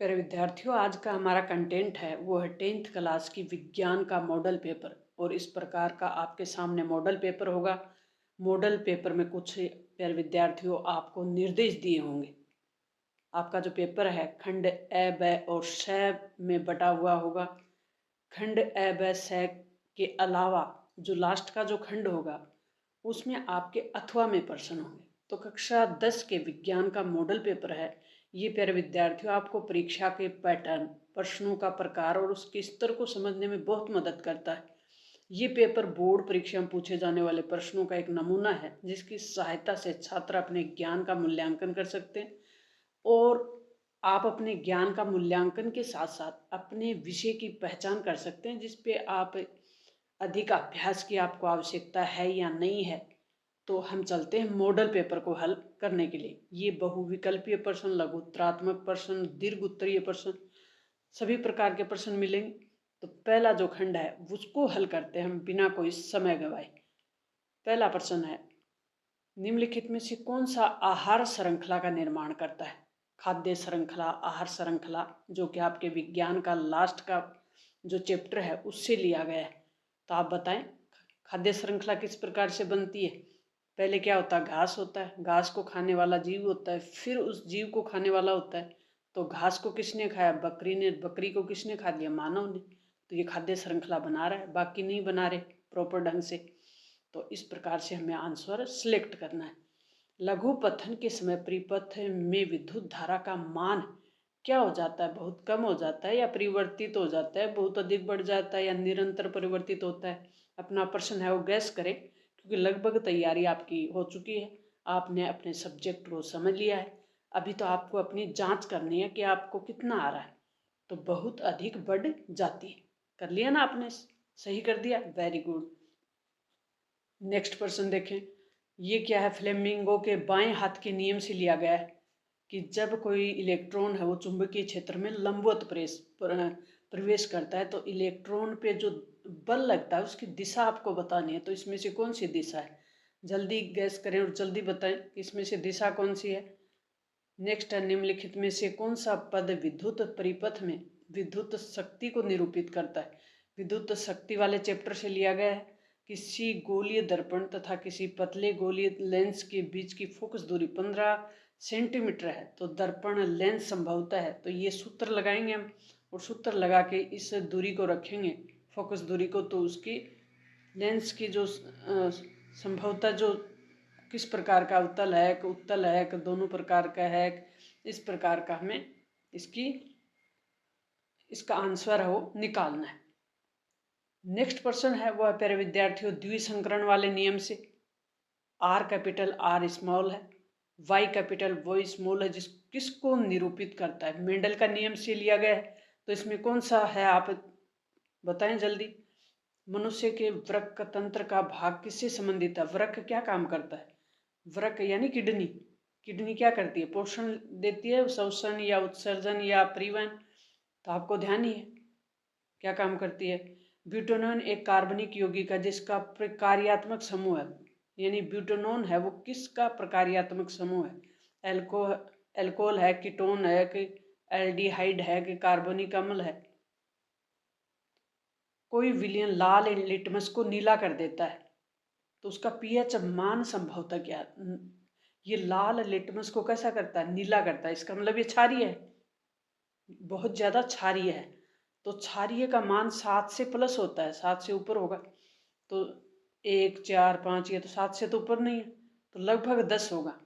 प्यारे विद्यार्थियों, आज का हमारा कंटेंट है वो है 10th क्लास की विज्ञान का मॉडल पेपर। और इस प्रकार का आपके सामने मॉडल पेपर होगा। मॉडल पेपर में कुछ प्यारे विद्यार्थियों आपको निर्देश दिए होंगे। आपका जो पेपर है खंड ए ब और श में बटा हुआ होगा। खंड ए ब स के अलावा जो लास्ट का जो खंड होगा उसमें आपके अथवा में प्रश्न होंगे। तो कक्षा 10 के विज्ञान का मॉडल पेपर है। ये प्यारे विद्यार्थियों आपको परीक्षा के पैटर्न, प्रश्नों का प्रकार और उसके स्तर को समझने में बहुत मदद करता है। ये पेपर बोर्ड परीक्षा में पूछे जाने वाले प्रश्नों का एक नमूना है जिसकी सहायता से छात्र अपने ज्ञान का मूल्यांकन कर सकते हैं। और आप अपने ज्ञान का मूल्यांकन के साथ साथ अपने विषय की पहचान कर सकते हैं जिस पे आप अधिक अभ्यास की आपको आवश्यकता है या नहीं है। तो हम चलते हैं मॉडल पेपर को हल करने के लिए। ये बहुविकल्पीय प्रश्न, लघु उत्तरात्मक प्रश्न, दीर्घ उत्तरीय प्रश्न, सभी प्रकार के प्रश्न मिलेंगे। तो पहला जो खंड है उसको हल करते हैं हम बिना कोई समय गवाए। पहला प्रश्न है, निम्नलिखित में से कौन सा आहार श्रृंखला का निर्माण करता है? खाद्य श्रृंखला, आहार श्रृंखला, जो कि आपके विज्ञान का लास्ट का जो चैप्टर है उससे लिया गया है। तो आप बताएं खाद्य श्रृंखला किस प्रकार से बनती है। पहले क्या होता है, घास होता है, घास को खाने वाला जीव होता है, फिर उस जीव को खाने वाला होता है। तो घास को किसने खाया? बकरी ने। बकरी को किसने खा लिया? मानव ने। तो ये खाद्य श्रृंखला बना रहा है, बाकी नहीं बना रहे प्रॉपर ढंग से। तो इस प्रकार से हमें आंसर सिलेक्ट करना है। लघु पथन के समय परिपथ में विद्युत धारा का मान क्या हो जाता है? बहुत कम हो जाता है या परिवर्तित हो जाता है, बहुत अधिक बढ़ जाता है या निरंतर परिवर्तित होता है? अपना प्रश्न है वो गैस करें, क्योंकि लगभग तैयारी आपकी हो चुकी है। आपने अपने सब्जेक्ट को समझ लिया है। अभी तो आपको अपनी जांच करनी है कि आपको कितना आ रहा है। तो बहुत अधिक बढ़ जाती है। कर लिया ना आपने? सही कर दिया, वेरी गुड। नेक्स्ट प्रश्न देखें। ये क्या है? फ्लेमिंगो के बाएं हाथ के नियम से लिया गया है कि जब कोई इलेक्ट्रॉन है वो चुंबकीय क्षेत्र में लंबवत प्रवेश करता है तो इलेक्ट्रॉन पे जो बल लगता है उसकी दिशा आपको बतानी है। तो इसमें से कौन सी दिशा है? जल्दी गैस करें और जल्दी बताएं कि इसमें से दिशा कौन सी है। नेक्स्ट है, निम्नलिखित में से कौन सा पद विद्युत परिपथ में विद्युत शक्ति को निरूपित करता है? विद्युत शक्ति वाले चैप्टर से लिया गया है। किसी गोलीय दर्पण तथा किसी पतले गोलीय लेंस के बीच की फोकस दूरी 15 सेंटीमीटर है। तो दर्पण लेंस संभवतः है। तो ये सूत्र लगाएंगे हम और सूत्र लगा के इस दूरी को रखेंगे, फोकस दूरी को। तो उसकी लेंस की जो संभवतः जो किस प्रकार का उत्तल है कि उत्तल है कि दोनों प्रकार का है, इस प्रकार का हमें इसका आंसर है वो निकालना है। नेक्स्ट प्रश्न है वो है प्यारे विद्यार्थियों द्विसंकरण वाले नियम से। आर कैपिटल आर स्मॉल है, वाई कैपिटल वाई स्मॉल है, किसको निरूपित करता है? मेंडल का नियम से लिया गया है। तो इसमें कौन सा है आप बताएं जल्दी। मनुष्य के वृक्क तंत्र का भाग किससे संबंधित है? वृक्क क्या काम करता है? वृक्क यानी किडनी। किडनी क्या करती है? पोषण देती है, शोषण या उत्सर्जन या परिवहन। तो आपको ध्यान ही है क्या काम करती है। ब्यूटेनॉन एक कार्बनिक यौगिक है जिसका प्रकार्यात्मक समूह है। यानी ब्यूटेनॉन है वो किसका प्रकार्यात्मक समूह है? एल्कोहल है, कीटोन है कि एल्डिहाइड है कि कार्बनिक अम्ल है? कोई विलयन लाल लिटमस को नीला कर देता है तो उसका पीएच मान संभवतः क्या? ये लाल लिटमस को कैसा करता है? नीला करता है। इसका मतलब ये क्षारीय है, बहुत ज्यादा क्षारीय है। तो क्षारीय का मान 7 से प्लस होता है, 7 से ऊपर होगा। तो 1, 4, 5, ये तो 7 से तो ऊपर नहीं है, तो लगभग 10 होगा।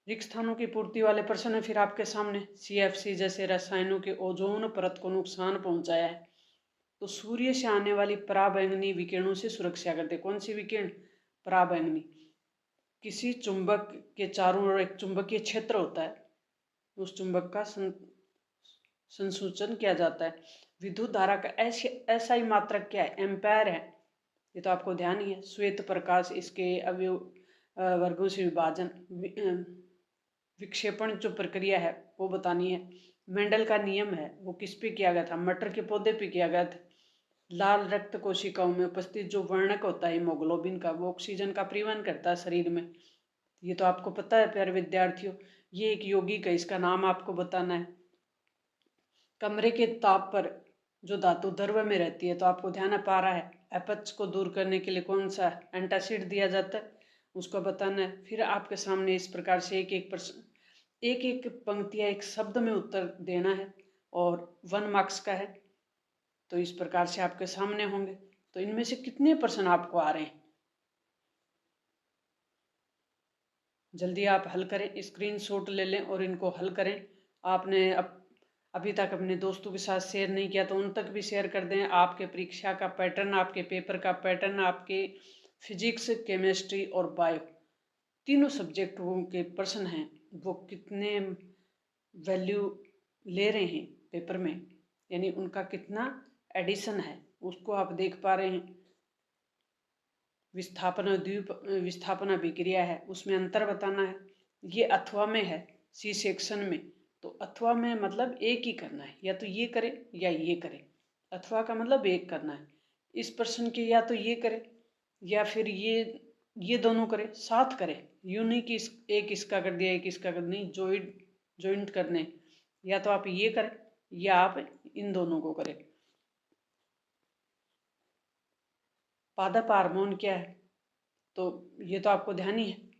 रिक्त स्थानों की पूर्ति वाले प्रश्न है फिर आपके सामने। CFC जैसे रसायनों के ओजोन परत को नुकसान पहुंचाया है तो सूर्य से आने वाली पराबैंगनी विकिरणों से सुरक्षा करते। कौन सी विकिरण? पराबैंगनी। किसी चुंबक के चारों ओर एक चुंबकीय क्षेत्र होता है, उस चुंबक का संसूचन किया जाता है। विद्युत धारा का ऐसा ही मात्रक क्या है? एम्पायर है। ये तो आपको ध्यान ही है। श्वेत प्रकाश, इसके अवयव वर्गों से विभाजन, विक्षेपण जो प्रक्रिया है वो बतानी है। मेंडल का नियम है वो किस पे किया गया था? मटर के पौधे पे किया गया था। लाल रक्त कोशिकाओं में उपस्थित जो वर्णक होता है हीमोग्लोबिन का, वो ऑक्सीजन का परिवहन करता है शरीर में। ये तो आपको पता है प्यारे विद्यार्थियों। ये एक यौगिक है, इसका नाम आपको बताना है। कमरे के ताप पर जो धातु द्रव्य में रहती है, तो आपको ध्यान पा रहा है अपच को दूर करने के लिए कौन सा एंटासिड दिया जाता है, उसको बताना है। फिर आपके सामने इस प्रकार से एक एक पंक्तियाँ एक शब्द में उत्तर देना है और 1 मार्क्स का है। तो इस प्रकार से आपके सामने होंगे। तो इनमें से कितने प्रश्न आपको आ रहे हैं? जल्दी आप हल करें, स्क्रीनशॉट ले लें और इनको हल करें। आपने अभी तक अपने दोस्तों के साथ शेयर नहीं किया तो उन तक भी शेयर कर दें। आपके परीक्षा का पैटर्न, आपके पेपर का पैटर्न, आपके फिजिक्स, केमिस्ट्री और बायो तीनों सब्जेक्टों के प्रश्न हैं, वो कितने वैल्यू ले रहे हैं पेपर में, यानी उनका कितना एडिशन है, उसको आप देख पा रहे हैं। विस्थापन अभिक्रिया है, उसमें अंतर बताना है। ये अथवा में है, सी सेक्शन में। तो अथवा में मतलब एक ही करना है, या तो ये करें या ये करें। अथवा का मतलब एक करना है। इस प्रश्न के या तो ये करें या फिर ये दोनों करें, साथ करें। यूं नहीं कि एक इसका कर दिया एक इसका कर, नहीं, जॉइंट करने। या तो आप ये करें या आप इन दोनों को करें। पादप हार्मोन क्या है, तो ये तो आपको ध्यान ही है।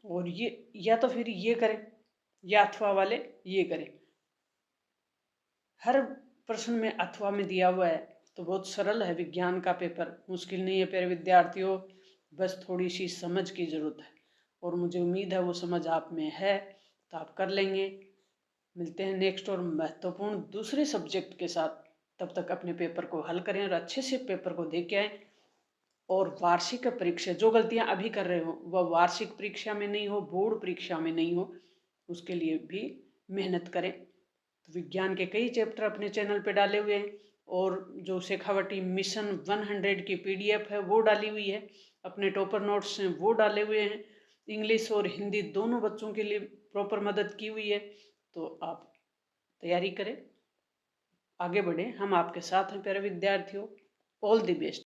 और ये या तो फिर ये करें या अथवा वाले ये करें। हर प्रश्न में अथवा में दिया हुआ है, तो बहुत सरल है। विज्ञान का पेपर मुश्किल नहीं है प्यारे विद्यार्थियों, बस थोड़ी सी समझ की जरूरत है और मुझे उम्मीद है वो समझ आप में है, तो आप कर लेंगे। मिलते हैं नेक्स्ट और महत्वपूर्ण दूसरे सब्जेक्ट के साथ। तब तक अपने पेपर को हल करें और अच्छे से पेपर को दे के आएँ। और वार्षिक परीक्षा, जो गलतियां अभी कर रहे हो वह वार्षिक परीक्षा में नहीं हो, बोर्ड परीक्षा में नहीं हो, उसके लिए भी मेहनत करें। तो विज्ञान के कई चैप्टर अपने चैनल पे डाले हुए हैं और जो शेखावटी मिशन 100 की PDF है वो डाली हुई है, अपने टॉपर नोट्स हैं वो डाले हुए हैं। इंग्लिश और हिंदी दोनों बच्चों के लिए प्रॉपर मदद की हुई है। तो आप तैयारी करें, आगे बढ़ें, हम आपके साथ हैं प्यारे विद्यार्थियों। All the best.